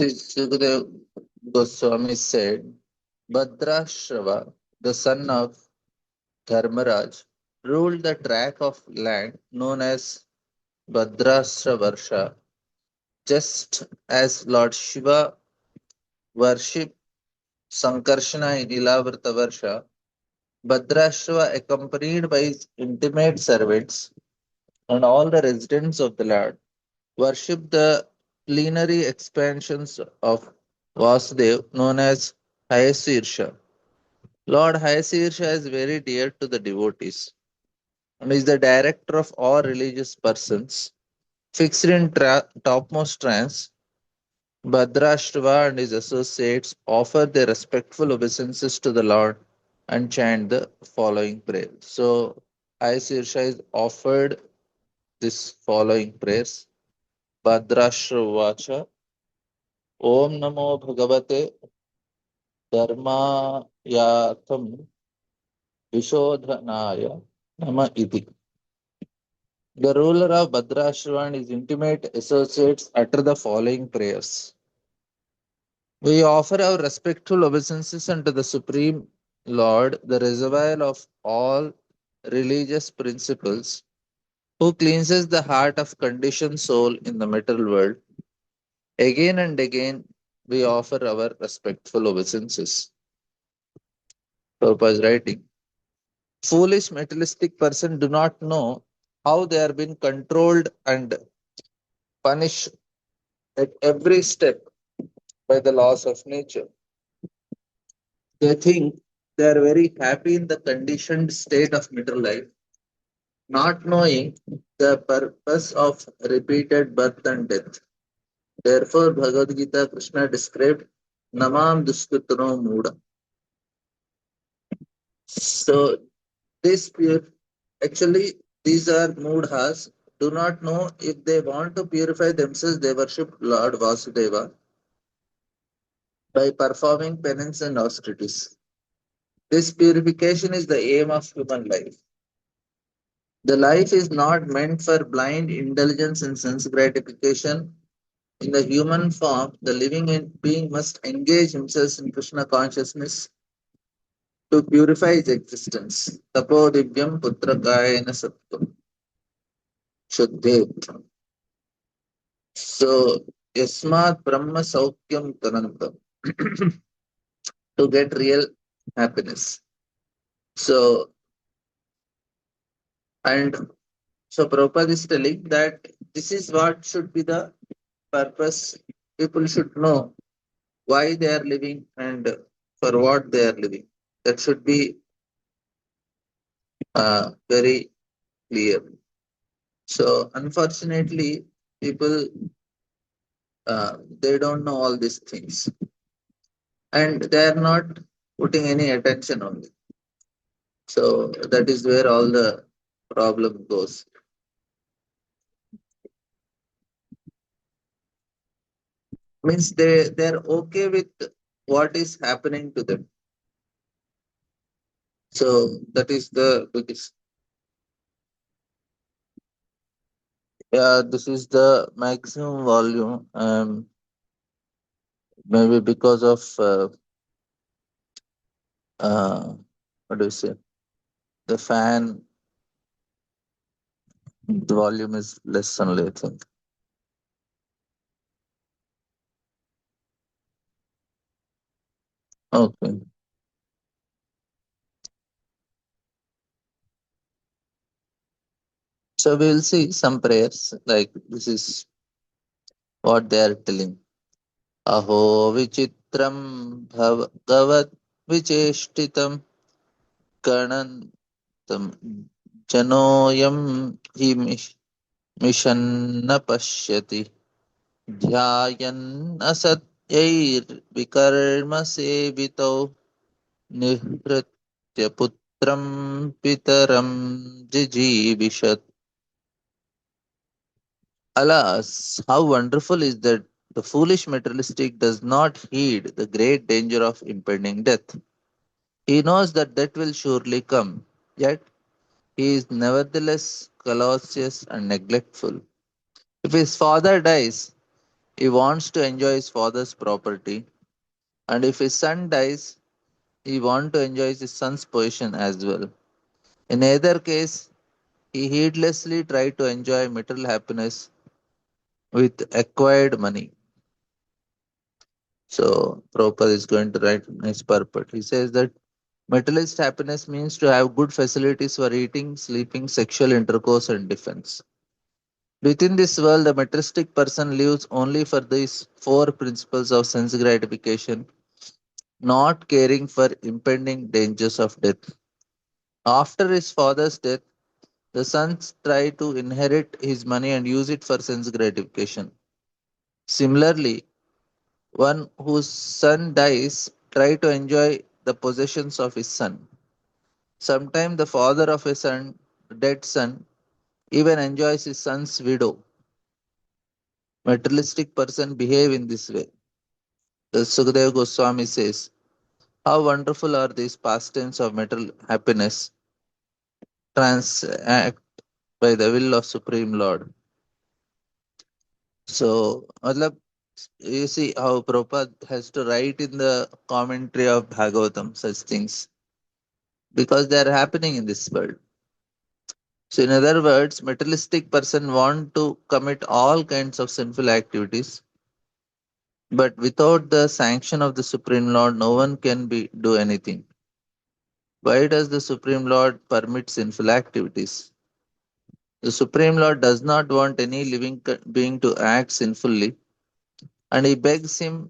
Sri Sukadeva Goswami said, Bhadrashrava, the son of Dharmaraj, ruled the tract of land known as Bhadrashravarsha, just as Lord Shiva worshipped Sankarshana in Ilavrtavarsha. Bhadrashrava, accompanied by his intimate servants and all the residents of the land, worshipped the plenary expansions of Vasudev known as Hayasirsha. Lord Hayasirsha is very dear to the devotees and is the director of all religious persons. Fixed in topmost trance, Bhadrashrava and his associates offer their respectful obeisances to the Lord and chant the following prayer. So, Hayasirsha is offered this following prayers. Bhadrashravacha Om Namo Bhagavate Dharmayatham Vishodhanaya Nama Iti. The ruler of Bhadrashrava and his intimate associates utter the following prayers. We offer our respectful obeisances unto the Supreme Lord, the reservoir of all religious principles, who cleanses the heart of conditioned soul in the material world. Again and again, we offer our respectful obeisances. Prabhupada is writing. Foolish materialistic person do not know how they are being controlled and punished at every step by the laws of nature. They think they are very happy in the conditioned state of middle life, not knowing the purpose of repeated birth and death. Therefore, Bhagavad Gita Krishna described Namam Duskutano Muda. So, this pure, actually, these are mudhas, do not know if they want to purify themselves, they worship Lord Vasudeva by performing penance and austerities. This purification is the aim of human life. The life is not meant for blind indulgence in sense gratification. In the human form, the living being must engage himself in Krishna consciousness to purify his existence. Tapo divyam putra kayana sattvam shuddhet. So, yasmat brahma saukyam tanantam to get real happiness. So, and so Prabhupada is telling that this is what should be the purpose. People should know why they are living and for what they are living. That should be very clear. So, unfortunately, people they don't know all these things and they are not putting any attention on it. So, that is where all the problem goes. Means they're okay with what is happening to them. So that is the biggest. Yeah, this is the maximum volume. Maybe because of uh, what do you say? The fan, the volume is less only, I think. Okay. So we'll see some prayers. Like this is what they are telling. Aho vichitram bhagavat vicheshtitam ganantam janoyam hi mishanna pashyati ध्यायन् असत्यैर्विकर्मसेवितौ निहृत्य पुत्रं पितरं जिजीविषत्. Alas, how wonderful is that the foolish materialistic does not heed the great danger of impending death. He knows that death will surely come, yet he is nevertheless callous and neglectful. If his father dies, He wants to enjoy his father's property, and if his son dies, he wants to enjoy his son's position as well. In either case, he heedlessly tried to enjoy material happiness with acquired money. So Prabhupada is going to write his purport. He says that materialist happiness means to have good facilities for eating, sleeping, sexual intercourse, and defense. Within this world, the materialistic person lives only for these four principles of sense gratification, not caring for impending dangers of death. After his father's death, the sons try to inherit his money and use it for sense gratification. Similarly, one whose son dies try to enjoy the possessions of his son. Sometimes the father of a son, dead son, even enjoys his son's widow. Materialistic person behave in this way. The Sukadeva Goswami says, how wonderful are these pastimes of material happiness transact by the will of Supreme Lord. So, matlab, you see how Prabhupada has to write in the commentary of Bhagavatam such things because they are happening in this world. So, in other words, materialistic person want to commit all kinds of sinful activities, but without the sanction of the Supreme Lord, no one can do anything. Why does the Supreme Lord permit sinful activities? The Supreme Lord does not want any living being to act sinfully, and he begs him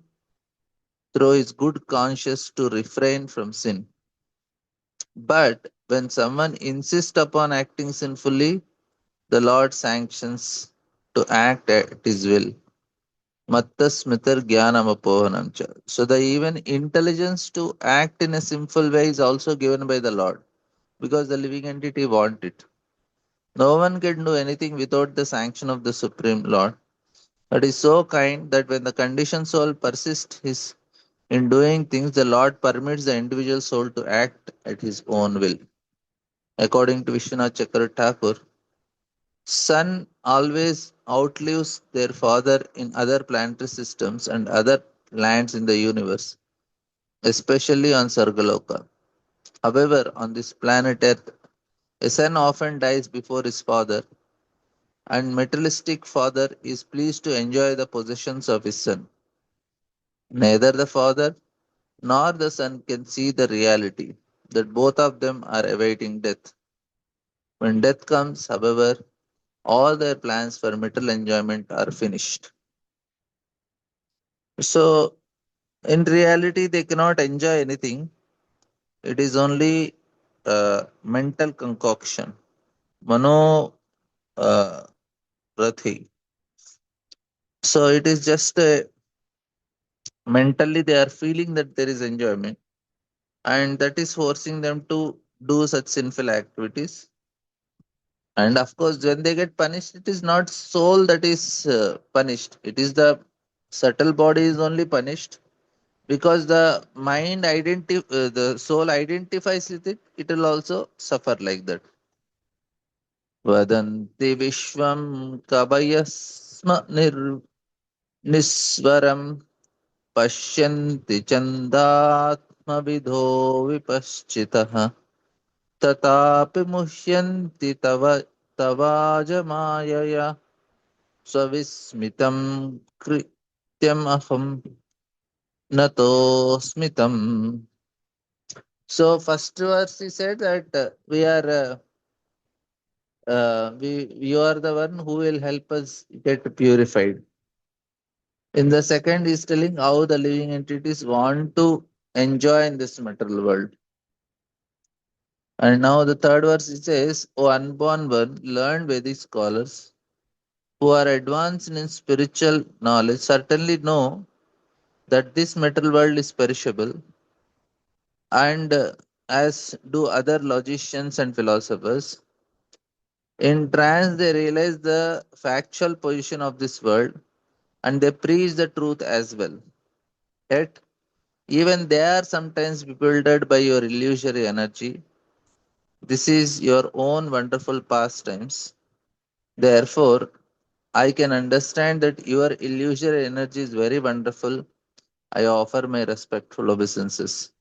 through his good conscience to refrain from sin. But when someone insists upon acting sinfully, the Lord sanctions to act at his will. Matta smithar jnanam apohanam cha. So the even intelligence to act in a sinful way is also given by the Lord because the living entity want it. No one can do anything without the sanction of the Supreme Lord. That is so kind that when the conditioned soul persists in doing things, the Lord permits the individual soul to act at his own will. According to Vishwanath Chakra Thakur, son always outlives their father in other planetary systems and other lands in the universe, especially on Sargaloka. However, on this planet Earth, a son often dies before his father, and materialistic father is pleased to enjoy the possessions of his son. Neither the father nor the son can see the reality that both of them are awaiting death. When death comes, however, all their plans for material enjoyment are finished. So, in reality, they cannot enjoy anything. It is only mental concoction. Mano uh, Rathi. So, it is just mentally they are feeling that there is enjoyment, and that is forcing them to do such sinful activities. And of course, when they get punished, it is not soul that is punished. It is the subtle body is only punished because the soul identifies with it. It will also suffer like that. Vadanti Vishwam Kabayasma Niswaram Pashyanti Chandatma Vidho Vipaschitaha Tatapi Muhyanti Tavajamaya Swavismitam Krityam Aham Natosmitam. So first verse he said that we are we you are the one who will help us get purified. In the second is telling how the living entities want to enjoy in this material world. And now the third verse it says, O unborn one, learned Vedic scholars who are advanced in spiritual knowledge certainly know that this material world is perishable and as do other logicians and philosophers. In trance, they realize the factual position of this world and they preach the truth as well. Yet, even they are sometimes bewildered by your illusory energy. This is your own wonderful pastimes. Therefore, I can understand that your illusory energy is very wonderful. I offer my respectful obeisances.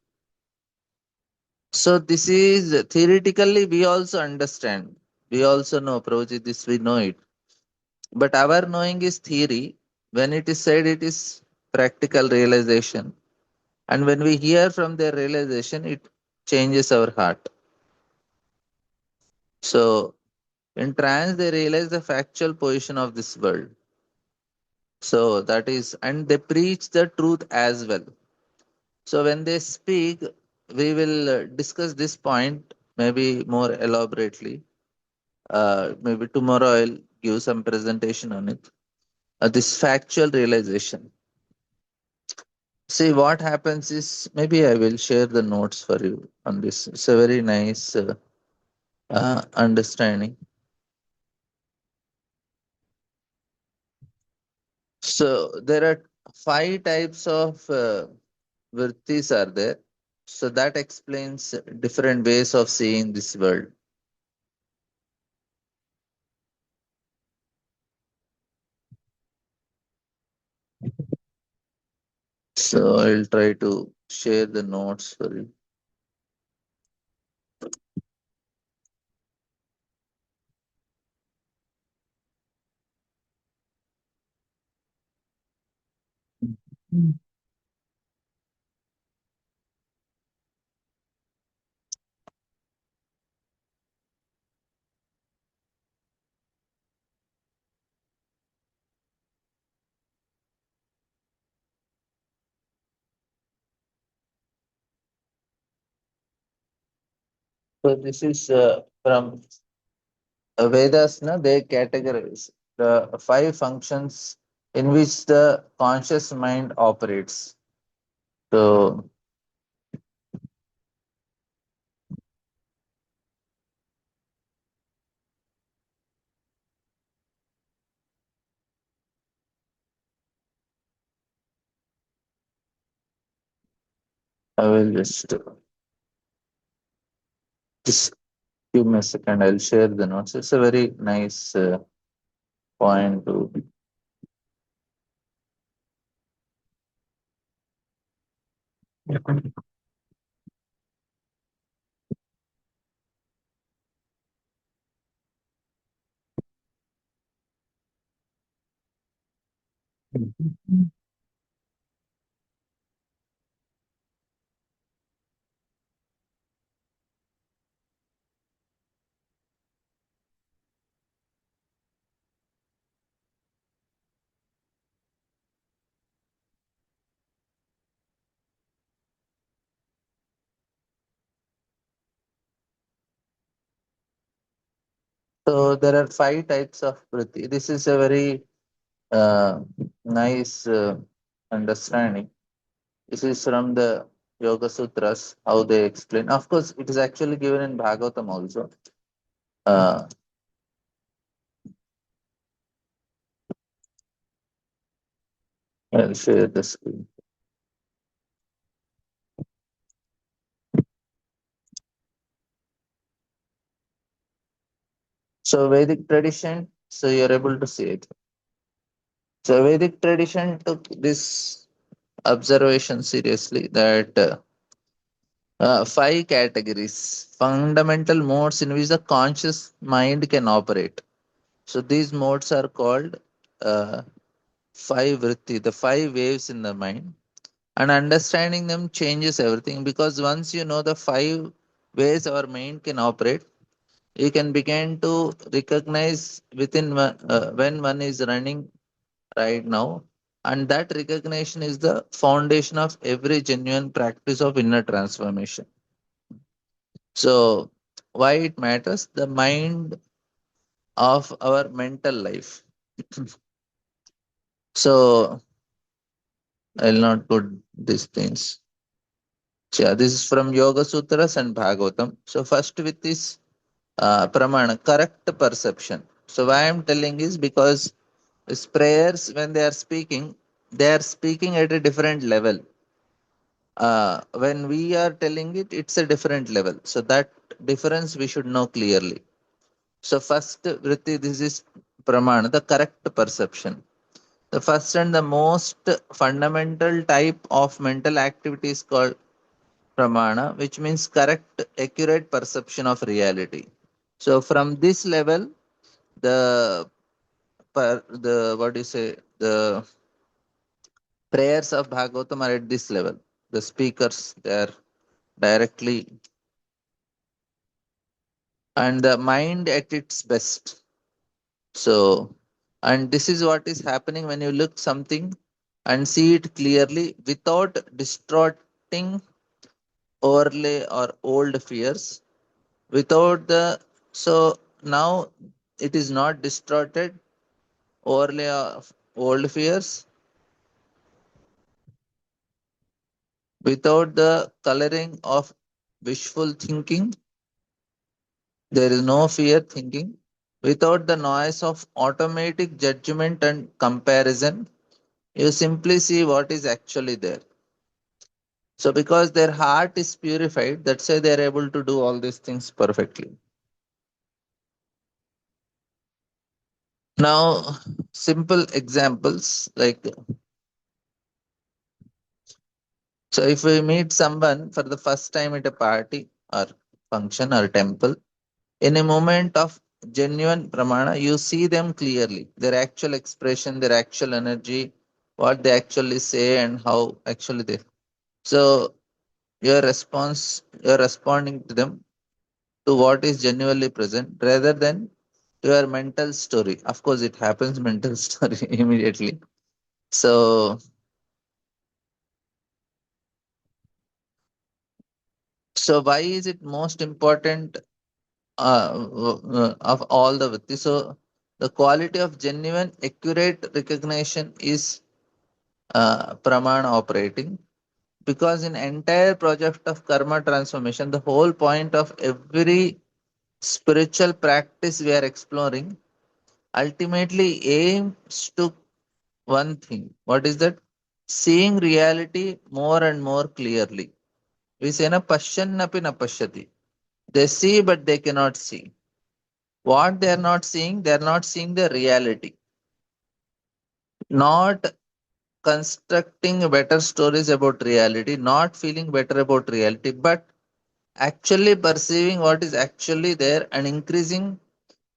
So this is theoretically we also understand. We also know Prabhuji, this we know it. But our knowing is theory. When it is said, it is practical realization. And when we hear from their realization, it changes our heart. So in trance, they realize the factual position of this world. So that is, and they preach the truth as well. So when they speak, we will discuss this point maybe more elaborately. Maybe tomorrow I'll give some presentation on it. This factual realization. See, what happens is maybe I will share the notes for you on this. It's a very nice understanding. So there are five types of vrittis are there. So that explains different ways of seeing this world. So I'll try to share the notes for you. So this is from Vedas, no, they categorize the five functions in which the conscious mind operates. So I will just give me a second. I'll share the notes. It's a very nice point to. So there are five types of priti. This is a very uh, nice understanding. This is from the Yoga Sutras, how they explain. Of course, it is actually given in Bhagavatam also. Uh, I'll share the screen. So Vedic tradition, so you're able to see it. So Vedic tradition took this observation seriously that five categories, fundamental modes in which the conscious mind can operate. So these modes are called uh, five vritti, the five waves in the mind. And understanding them changes everything because once you know the five ways our mind can operate, you can begin to recognize when one is running right now. And that recognition is the foundation of every genuine practice of inner transformation. So, why it matters? The mind of our mental life. So, I'll not put these things. So, yeah, this is from Yoga Sutras and Bhagavatam. So, first with this pramana, correct perception. So, why I'm telling is because these prayers, when they are speaking at a different level. When we are telling it, it's a different level. So, that difference we should know clearly. So first, Vritti, this is pramana, the correct perception. The first and the most fundamental type of mental activity is called pramana, which means correct, accurate perception of reality. So from this level, the the what do you say, the prayers of Bhagavatam are at this level. The speakers they are directly, and the mind at its best. So, and this is what is happening when you look something and see it clearly without distorting overlay or old fears. Without the, so now it is not distorted overlay of old fears, without the coloring of wishful thinking. There is no fear thinking. Without the noise of automatic judgment and comparison, you simply see what is actually there. So, because their heart is purified, that's why they are able to do all these things perfectly. Now, simple examples like, so if we meet someone for the first time at a party or function or temple, in a moment of genuine pramana, you see them clearly, their actual expression, their actual energy, what they actually say, and how actually they. So, your response, you're responding to them to what is genuinely present rather than your mental story. Of course, it happens mental story immediately. So, so why is it most important of all the Vritti? So, the quality of genuine, accurate recognition is Pramana operating, because in entire project of karma transformation, the whole point of every spiritual practice we are exploring ultimately aims to one thing. What is that? Seeing reality more and more clearly. We say na pashyannapi na pashyati. They see but they cannot see. What they are not seeing, they are not seeing the reality. Not constructing better stories about reality, not feeling better about reality, but actually perceiving what is actually there and increasing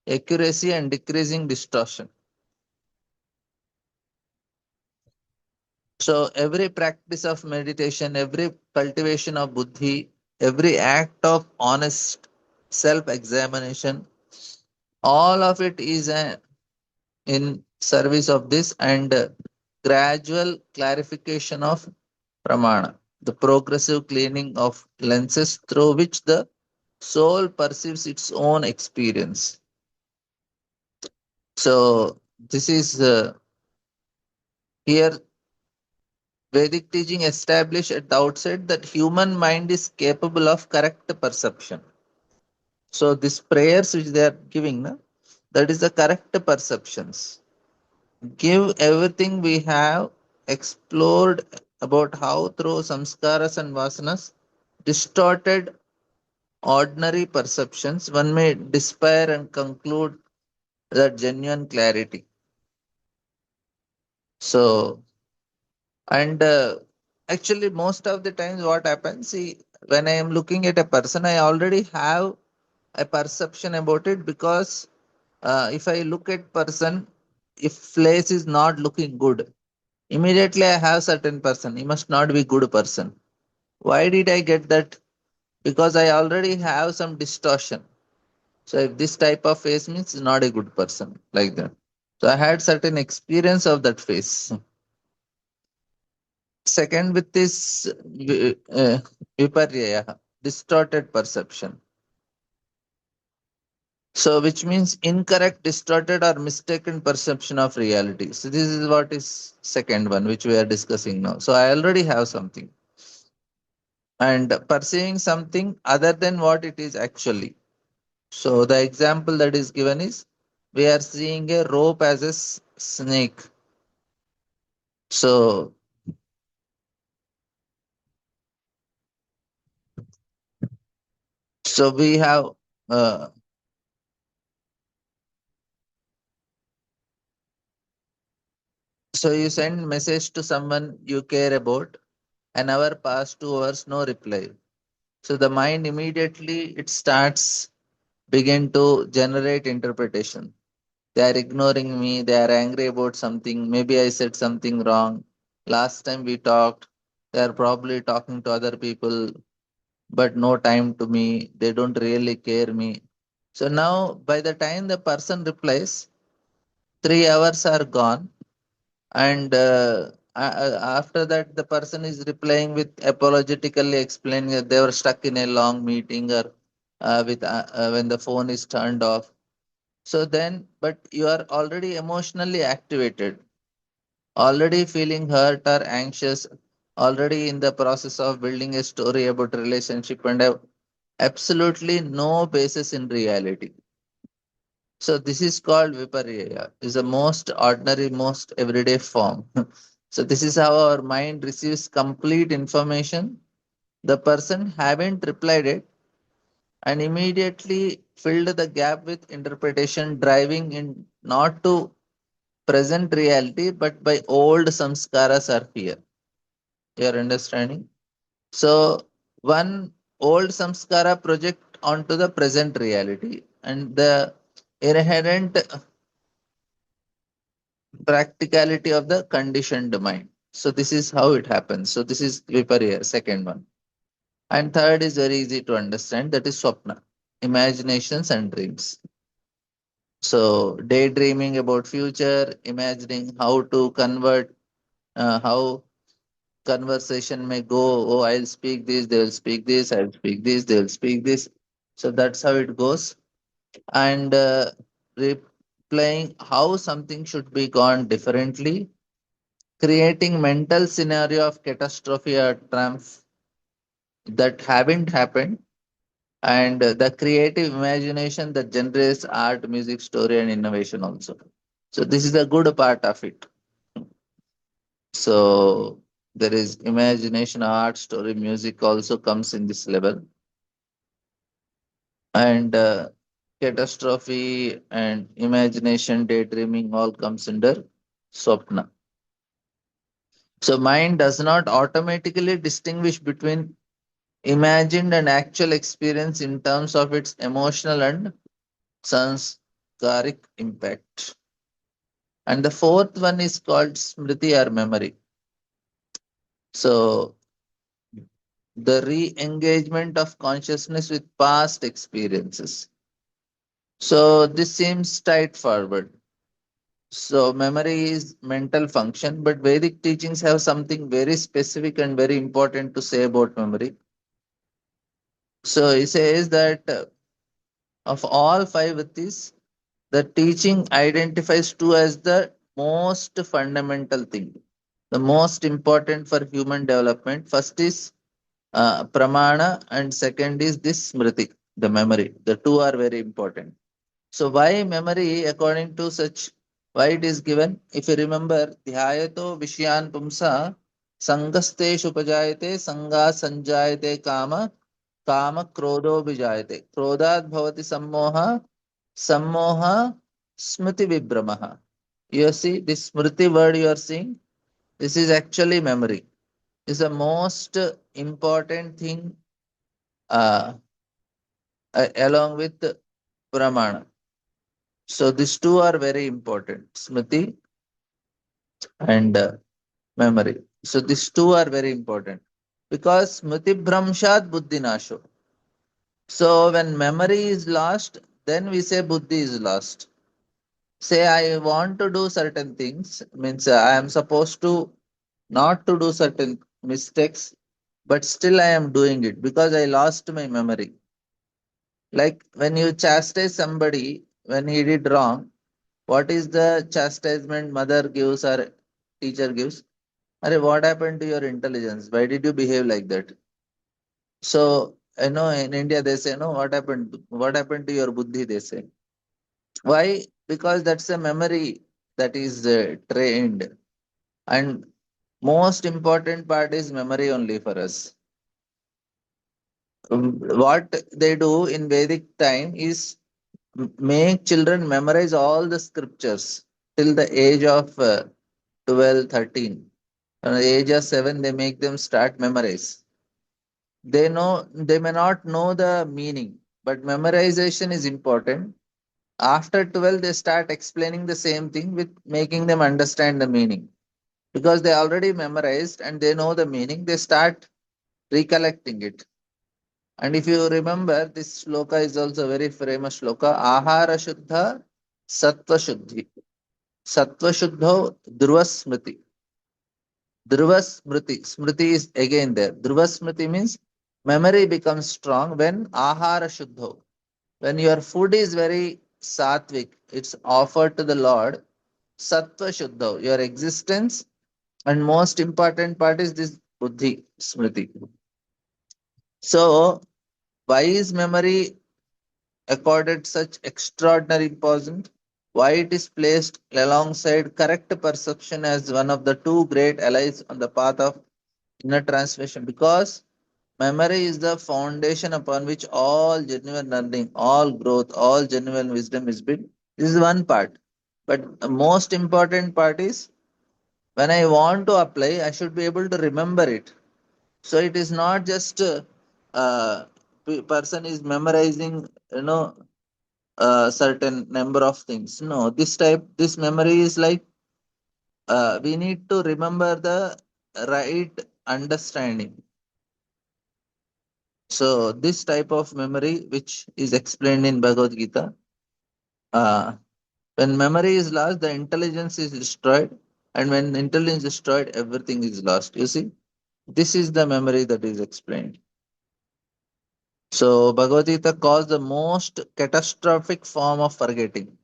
accuracy and decreasing distortion. So every practice of meditation, every cultivation of buddhi, every act of honest self-examination, all of it is in service of this and gradual clarification of pramana, the progressive cleaning of lenses through which the soul perceives its own experience. So this is here Vedic teaching established at the outset that human mind is capable of correct perception. So these prayers which they are giving, na, that is the correct perceptions. Give everything we have explored about how through samskaras and vasanas, distorted ordinary perceptions, one may despair and conclude that genuine clarity. So, and actually, most of the times, what happens, see, when I am looking at a person, I already have a perception about it, because if I look at person, if face is not looking good, immediately I have certain person. He must not be good person. Why did I get that? Because I already have some distortion. So if this type of face means he's not a good person, like that. So I had certain experience of that face. Second, with this viparyaya, distorted perception. So which means incorrect, distorted or mistaken perception of reality. So this is what is second one which we are discussing now. So I already have something and perceiving something other than what it is actually. So the example that is given is we are seeing a rope as a snake. So so we have uh, So you send message to someone you care about, an hour past, 2 hours, no reply. So the mind immediately it starts begin to generate interpretation. They are ignoring me, they are angry about something, maybe I said something wrong last time we talked, they are probably talking to other people, but no time to me, they don't really care me. So now by the time the person replies, 3 hours are gone, and after that the person is replying with apologetically explaining that they were stuck in a long meeting, or with when the phone is turned off. So then, but you are already emotionally activated, already feeling hurt or anxious, already in the process of building a story about relationship, and have absolutely no basis in reality. So this is called viparya, is the most ordinary, most everyday form. So this is how our mind receives complete information. The person haven't replied it and immediately filled the gap with interpretation, driving in not to present reality but by old samskaras or fear. You are understanding? So one old samskara project onto the present reality, and the inherent practicality of the conditioned mind. So this is how it happens. So this is viparya, second one. And third is very easy to understand. That is swapna, imaginations and dreams. So daydreaming about future, imagining how to convert, how conversation may go. Oh, I'll speak this, they will speak this. I'll speak this, they will speak this. So that's how it goes. And replaying how something should be gone differently, creating mental scenario of catastrophe or triumph that haven't happened, and the creative imagination that generates art, music, story, and innovation also. So this is the good part of it. So there is imagination, art, story, music also comes in this level, and catastrophe and imagination, daydreaming all comes under swapna. So mind does not automatically distinguish between imagined and actual experience in terms of its emotional and sanskaric impact. And the fourth one is called smriti or memory. So the re-engagement of consciousness with past experiences. So this seems straightforward. So memory is mental function, but Vedic teachings have something very specific and very important to say about memory. So he says that of all five vittis, the teaching identifies two as the most fundamental thing, the most important for human development. First is pramana, and second is this smriti, the memory. The two are very important. So why memory, according to such, why it is given? If you remember, dhyayato vishyan pumsa sangasteshu upajayate sanga sanjayate kama kama krodho bijayate krodhat bhavati sammoha sammoha smriti vibramaha. You see this smriti word you are seeing, this is actually memory. Is the most important thing, uh, along with pramana. So these two are very important, smriti and memory. So these two are very important because smriti bhramshat buddhi nasho. So when memory is lost, then we say buddhi is lost. Say I want to do certain things, means I am supposed to not to do certain mistakes, but still I am doing it because I lost my memory. Like when you chastise somebody when he did wrong, what is the chastisement mother gives or teacher gives? Arey, what happened to your intelligence? Why did you behave like that? So, in India they say, no, what happened? What happened to your buddhi? They say. Why? Because that's a memory that is trained. And most important part is memory only for us. What they do in Vedic time is make children memorize all the scriptures till the age of 12, 13. At the age of 7, they make them start memorize. They may not know the meaning, but memorization is important. After 12, they start explaining the same thing with making them understand the meaning. Because they already memorized and they know the meaning, they start recollecting it. And if you remember, this shloka is also a very famous shloka. Ahara Shuddha Sattva Shuddhi. Sattva Shuddho Dhruva Smriti. Dhruva Smriti. Smriti is again there. Dhruva Smriti means memory becomes strong when Ahara Shuddho. When your food is very sattvic, it's offered to the Lord. Sattva Shuddho. Your existence and most important part is this Buddhi Smriti. So, why is memory accorded such extraordinary importance? Why it is placed alongside correct perception as one of the two great allies on the path of inner transformation? Because memory is the foundation upon which all genuine learning, all growth, all genuine wisdom is built. This is one part. But the most important part is when I want to apply, I should be able to remember it. So it is not just person is memorizing, certain number of things. No, this memory is like we need to remember the right understanding. So this type of memory, which is explained in Bhagavad Gita, uh, when memory is lost, the intelligence is destroyed, and when intelligence is destroyed, everything is lost. You see, this is the memory that is explained. So Bhagavad Gita calls the most catastrophic form of forgetting.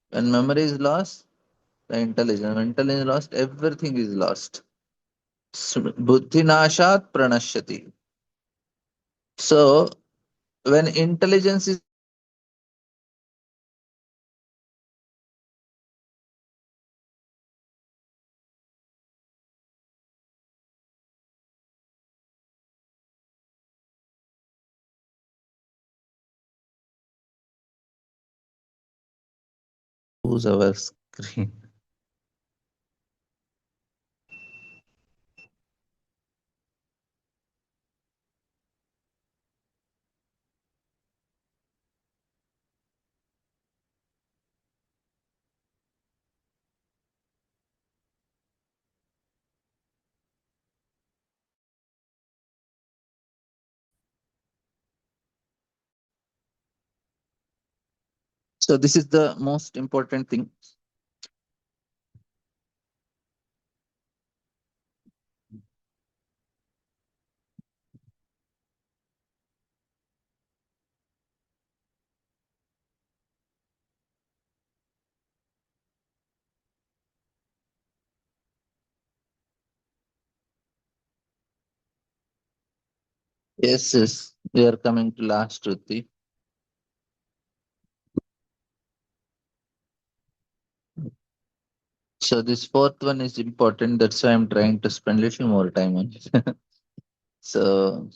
When memory is lost, the intelligence. When intelligence is lost, everything is lost. Buddhinashat pranashyati. So when intelligence is lost, memory is lost. When memory is lost, intelligence is lost. Who's our screen? So this is the most important thing. Yes, yes. We are coming to last, Shruti. So this fourth one is important. That's why I'm trying to spend a little more time on it. So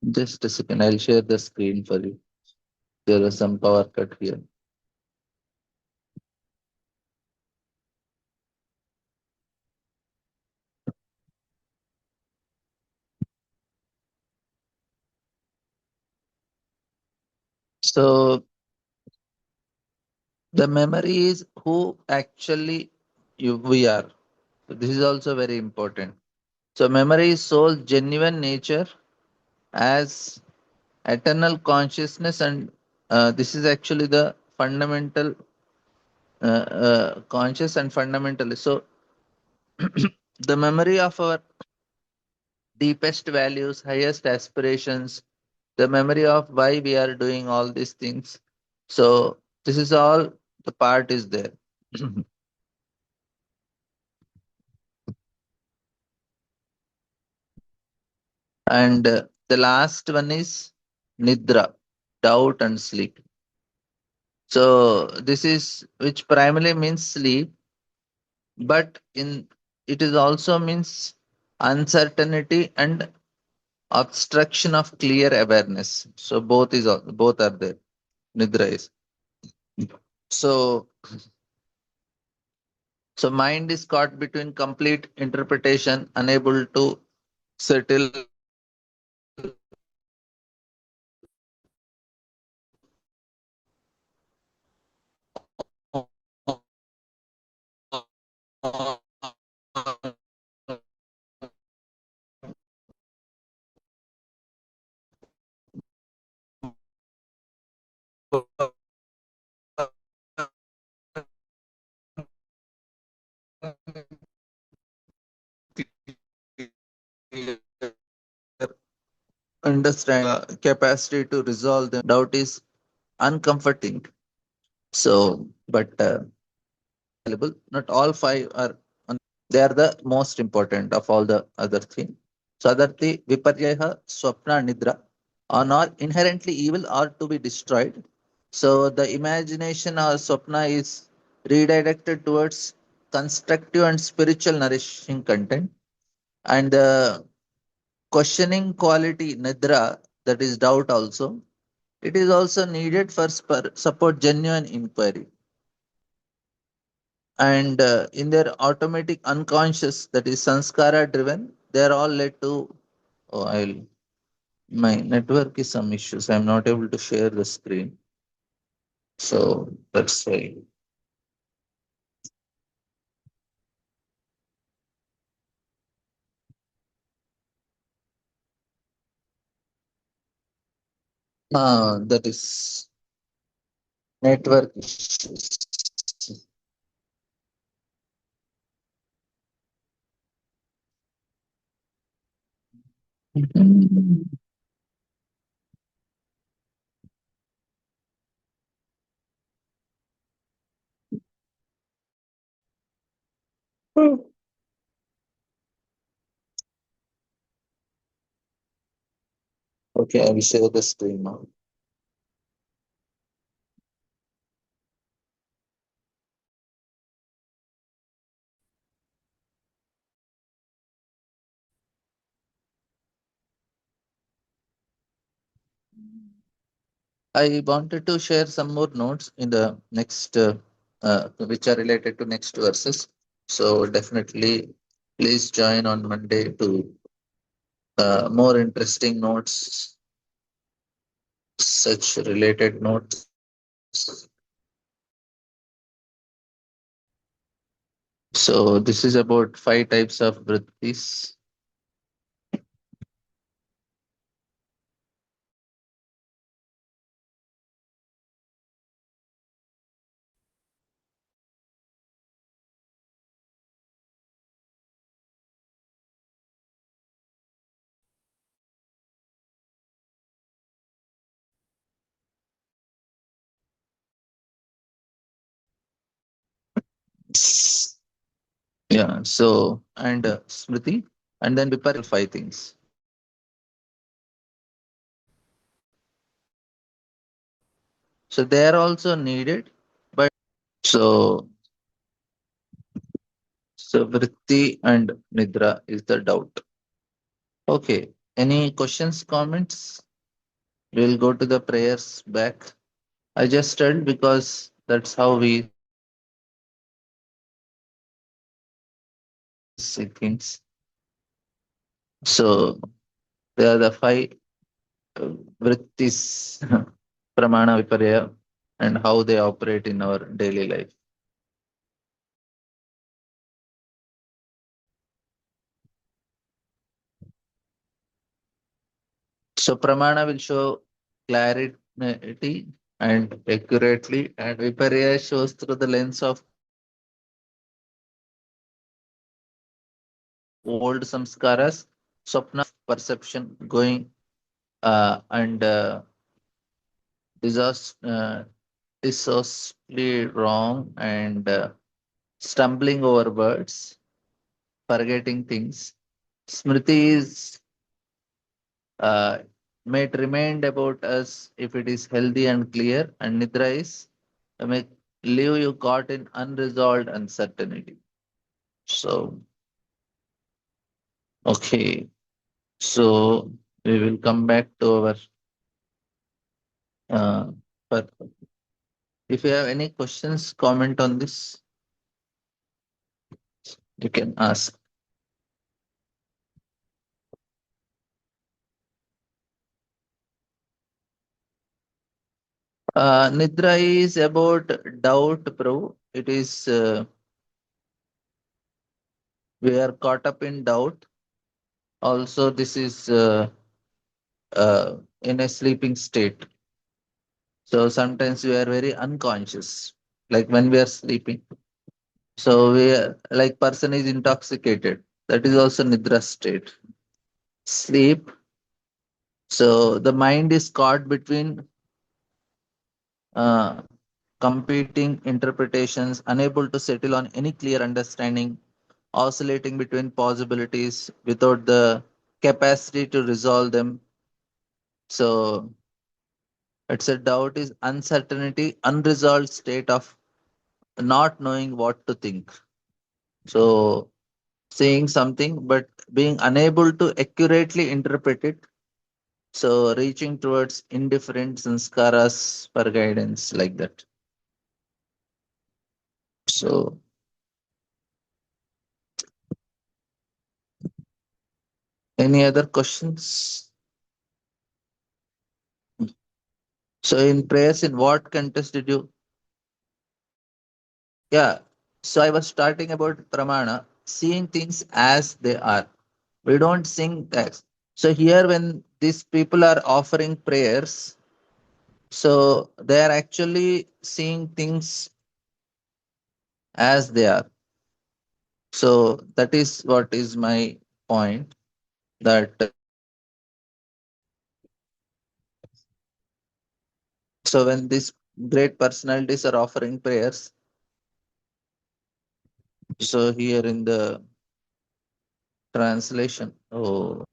just a second. I'll share the screen for you. There was some power cut here. So the memory is who actually we are. So this is also very important. So memory is soul's genuine nature as eternal consciousness, and this is actually the fundamental conscious and fundamental. So the memory of our deepest values, highest aspirations, the memory of why we are doing all these things. So this is all the part is there. And the last one is nidra, doubt and sleep. So this is which primarily means sleep, but in it is also means uncertainty and obstruction of clear awareness. So both are there. Nidra is. So so mind is caught between complete interpretation, unable to settle understand capacity to resolve them. Doubt is uncomforting. So, but available. Not all five are. They are the most important of all the other things. Sadarthi, Viparyaha, Swapna, Nidra are not inherently evil or to be destroyed. So the imagination or Swapna is redirected towards constructive and spiritual nourishing content. And the questioning quality, Nidra, that is doubt also, it is also needed for support genuine inquiry. And in their automatic unconscious, that is sanskara driven, they are all led to. Oh, I'll. My network is some issues. I'm not able to share the screen. So that's why. That is network issues. Okay, I will share the screen now. I wanted to share some more notes in the next, which are related to next verses. So definitely, please join on Monday to more interesting notes, such related notes. So this is about five types of vrittis. Yeah. So and Smriti, and then Vipar five things. So they are also needed, but so so vritti and nidra is the doubt. Okay. Any questions, comments? We'll go to the prayers back. I just told because that's how we see things. So they are the five vrittis, pramana viparya, and how they operate in our daily life. So pramana will show clarity and accurately, and viparya shows through the lens of old samskaras, swapna perception going and uh, dissociably wrong and stumbling over words, forgetting things. Smriti is uh, may remind about us if it is healthy and clear, and Nidra is may leave you caught in unresolved uncertainty. So, Okay, so we will come back to our. But if you have any questions, comment on this. You can ask. Nidra is about doubt, bro. It is we are caught up in doubt. Also, this is in a sleeping state. So sometimes we are very unconscious, like when we are sleeping. So we are, like person is intoxicated. That is also nidra state. Sleep. So the mind is caught between uh, competing interpretations, unable to settle on any clear understanding, oscillating between possibilities without the capacity to resolve them. So it's a doubt is uncertainty, unresolved state of not knowing what to think. So saying something but being unable to accurately interpret it. So reaching towards indifferent sanskaras for guidance like that. So any other questions? So in prayers, in what context did you? Yeah. So I was starting about pramana, seeing things as they are. We don't sing that. So here, when these people are offering prayers, so they are actually seeing things as they are. So that is what is my point. That so when these great personalities are offering prayers, so here in the translation, oh,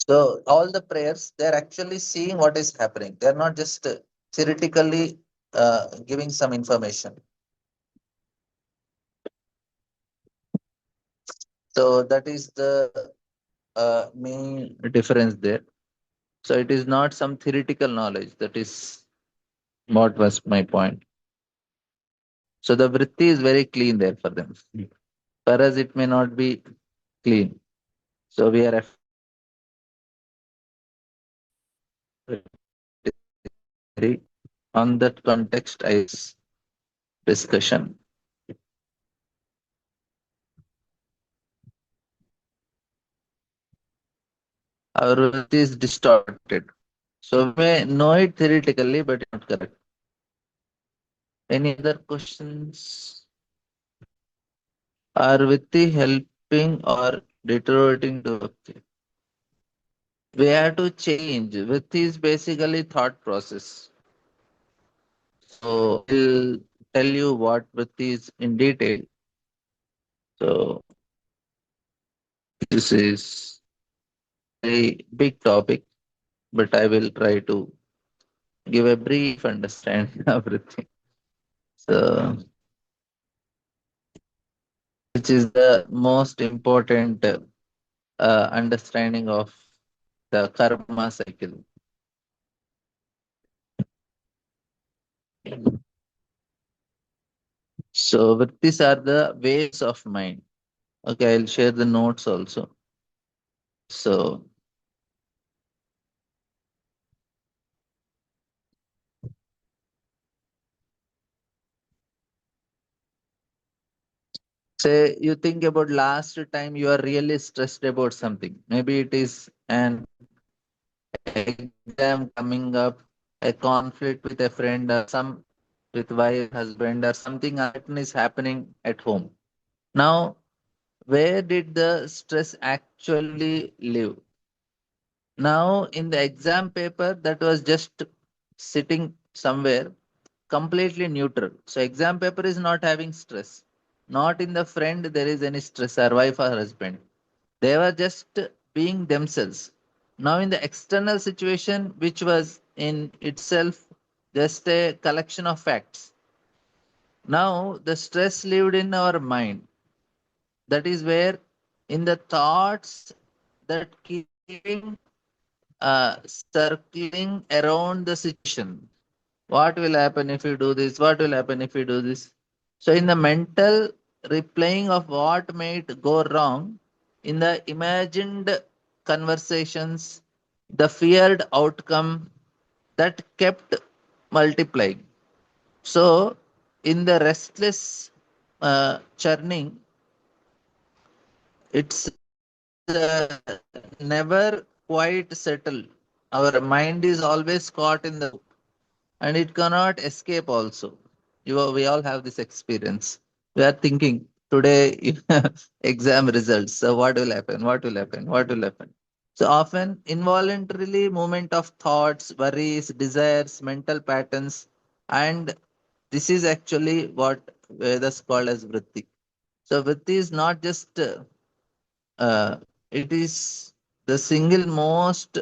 so all the prayers, they're actually seeing what is happening. They're not just theoretically giving some information. So that is the main difference there. So it is not some theoretical knowledge. That is what was my point. So the vritti is very clean there for them. For us, it may not be clean. So we are very on that context. I discussion. Our vritti is distorted. So we may know it theoretically, but not correct. Any other questions? Are vritti helping or deteriorating to bhakti? We have to change. Vritti is basically thought process. So I'll tell you what vritti is in detail. So this is a big topic, but I will try to give a brief understanding of everything. So, which is the most important understanding of the karma cycle. So, vrittis are the waves of mind. Okay, I'll share the notes also. So, say you think about last time you are really stressed about something. Maybe it is an exam coming up, a conflict with a friend, or some with wife, husband, or something uncertain is happening at home. Now, where did the stress actually live? Now, in the exam paper, that was just sitting somewhere completely neutral. So, exam paper is not having stress. Not in the friend, there is any stress, or wife or husband. They were just being themselves. Now, in the external situation, which was in itself just a collection of facts, now the stress lived in our mind. That is where, in the thoughts that keeping circling around the situation. What will happen if you do this? What will happen if you do this? So, in the mental replaying of what might go wrong, in the imagined conversations, the feared outcome that kept multiplying. So, in the restless churning, it's never quite settled. Our mind is always caught in the loop and it cannot escape also. We all have this experience. We are thinking today exam results. So what will happen? What will happen? What will happen? So often involuntarily movement of thoughts, worries, desires, mental patterns, and this is actually what Vedas called as vritti. So vritti is not just uh, it is the single most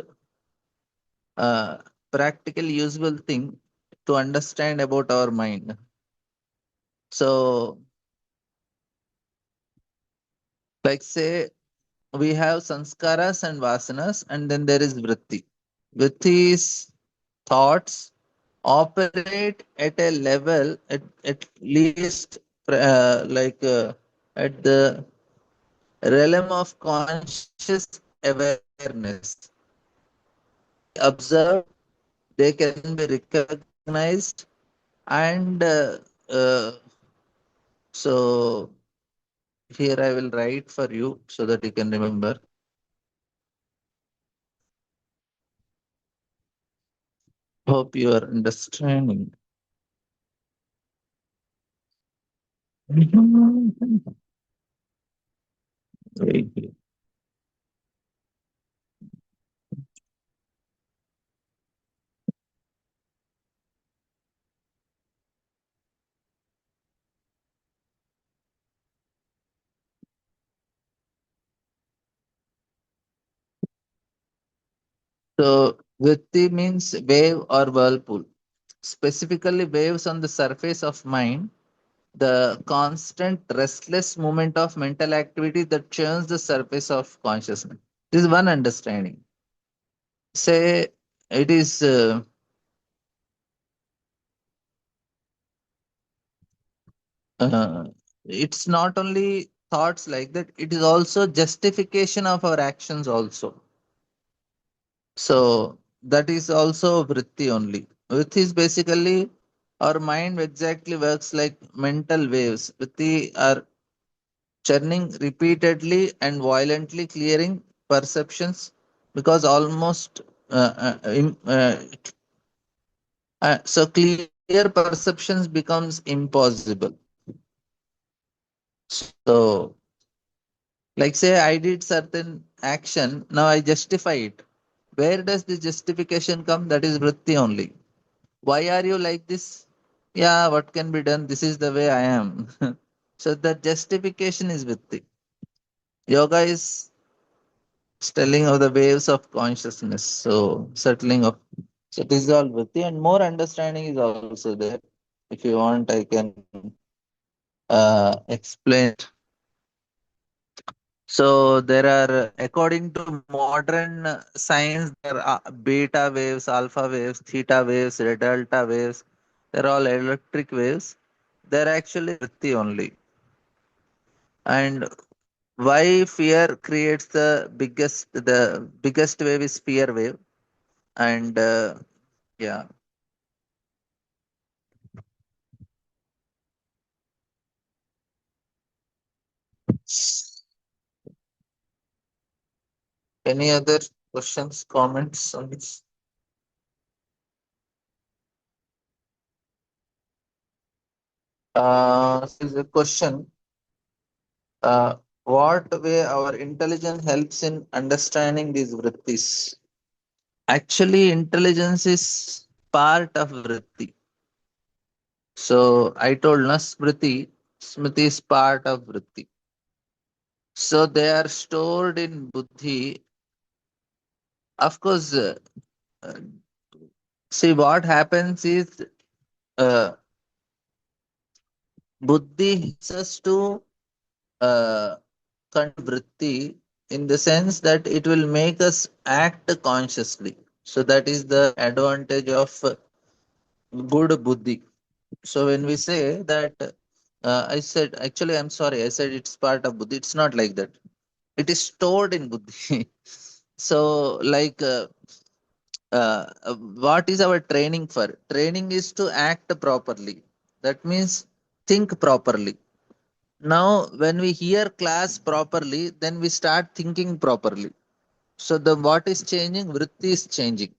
uh, practical useful thing to understand about our mind. So, like say, we have sanskaras and vasanas, and then there is vritti. Vritti is thoughts operate at a level at least at the realm of conscious awareness. They can be observed, they can be recognized, and so here I will write for you so that you can remember. Hope you are understanding. Very good. So, vritti means wave or whirlpool. Specifically, waves on the surface of mind, the constant restless movement of mental activity that churns the surface of consciousness. This is one understanding. Say it is uh, it's not only thoughts like that, it is also justification of our actions also. So that is also vritti only. Vritti is basically our mind exactly works like mental waves. Vritti are churning repeatedly and violently clearing perceptions because almost so clear perceptions becomes impossible. So like say I did certain action, now I justify it. Where does the justification come? That is vritti only. Why are you like this? Yeah, what can be done? This is the way I am. So the justification is vritti. Yoga is telling of the waves of consciousness. So settling of so this is all vritti and more understanding is also there. If you want, I can explain it. So there are, according to modern science, there are beta waves, alpha waves, theta waves, delta waves. They're all electric waves. They're actually vritti only. And why fear creates the biggest wave is fear wave. And yeah, any other questions, comments on this? This is a question. Uh, what way our intelligence helps in understanding these vrittis? Actually, intelligence is part of vritti. So I told na smriti, smriti is part of vritti. So they are stored in buddhi Of course, uh, see what happens is uh, buddhi helps us to uh, control vritti in the sense that it will make us act consciously. So that is the advantage of good buddhi. So when we say that, I said actually I'm sorry, I said it's part of buddhi. It's not like that. It is stored in buddhi. So like what is our training for? Training is to act properly. That means think properly. Now when we hear class properly, then we start thinking properly. So the what is changing? Vritti is changing.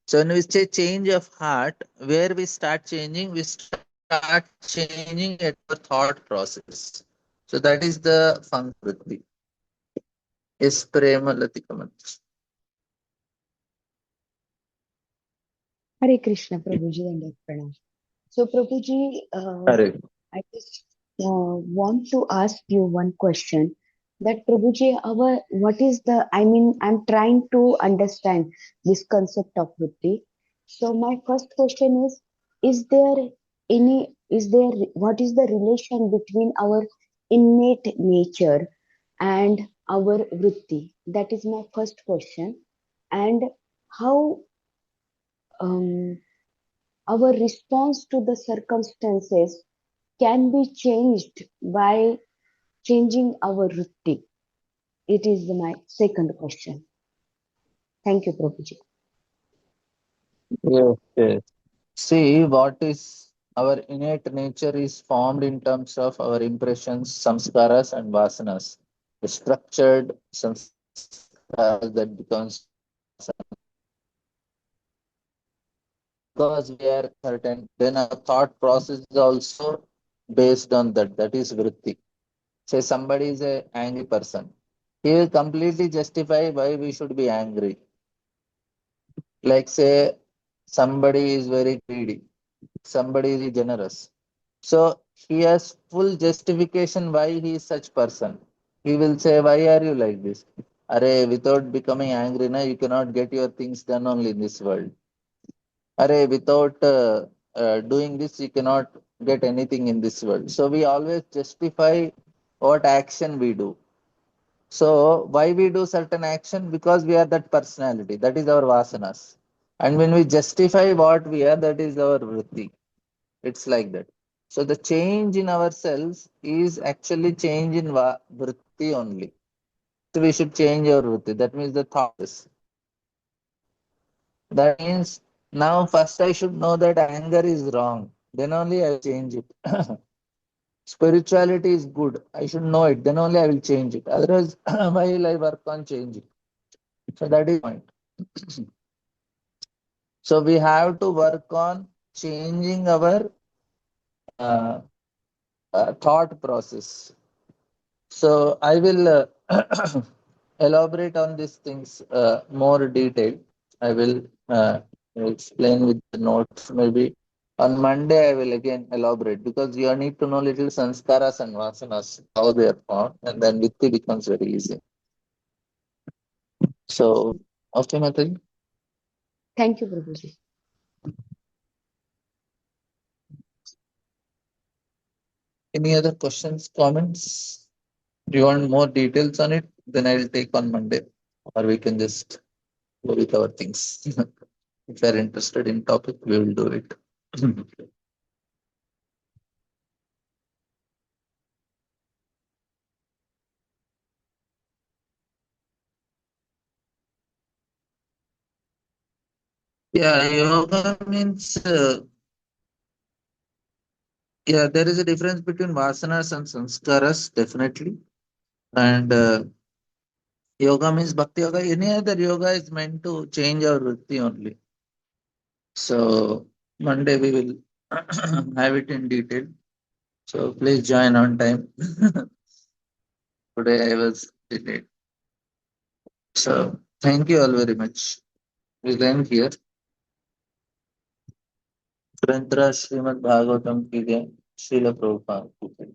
So when we say change of heart, where we start changing? We start changing at our thought process. So that is the function of vritti. Yes, Premalati comment. Hare Krishna, Prabhuji, and Pranam. So, Prabhuji, Correct. I just want to ask you one question. That Prabhuji, what is the? I mean, I'm trying to understand this concept of buddhi. So, my first question is there what is the relation between our innate nature and our vritti? That is my first question. And how um, our response to the circumstances can be changed by changing our routine? It is my second question. Thank you, Prabhuji. Yes, yes. See, what is our innate nature is formed in terms of our impressions, samskaras, and vasanas. The structured samskaras that becomes vasanas. Because we are certain, then our thought process is also based on that. That is vritti. Say somebody is a angry person. He will completely justify why we should be angry. Like say somebody is very greedy, somebody is generous. So he has full justification why he is such person. He will say, why are you like this? Array, without becoming angry, na, you cannot get your things done only in this world. Array, without doing this, you cannot get anything in this world. So we always justify what action we do. So why we do certain action? Because we are that personality. That is our vasanas. And when we justify what we are, that is our vritti. It's like that. So the change in ourselves is actually change in vritti only. So we should change our vritti. That means the thought process. That means now first I should know that anger is wrong. Then only I will change it. Spirituality is good. I should know it. Then only I will change it. Otherwise, why will I work on changing? So that is the point. So we have to work on changing our uh, thought process. So I will elaborate on these things more detail. I will explain with the notes. Maybe on Monday I will again elaborate because you need to know little sanskaras and vasanas how they are formed, and then Vitti becomes very easy. So, okay, Mataji. Thank you, Prabhuji. Any other questions, comments? Do you want more details on it? Then I will take on Monday, or we can just go with our things. If you are interested in topic, we will do it. Yeah, yoga means yeah, there is a difference between vasanas and sanskaras, definitely. And yoga means bhakti yoga. Any other yoga is meant to change our vritti only. So Monday we will have it in detail. So please join on time. Today I was delayed. So thank you all very much. We'll end here. ग्रंथराज Shrimad Bhagavatam की जय श्रील प्रभुपाद की जय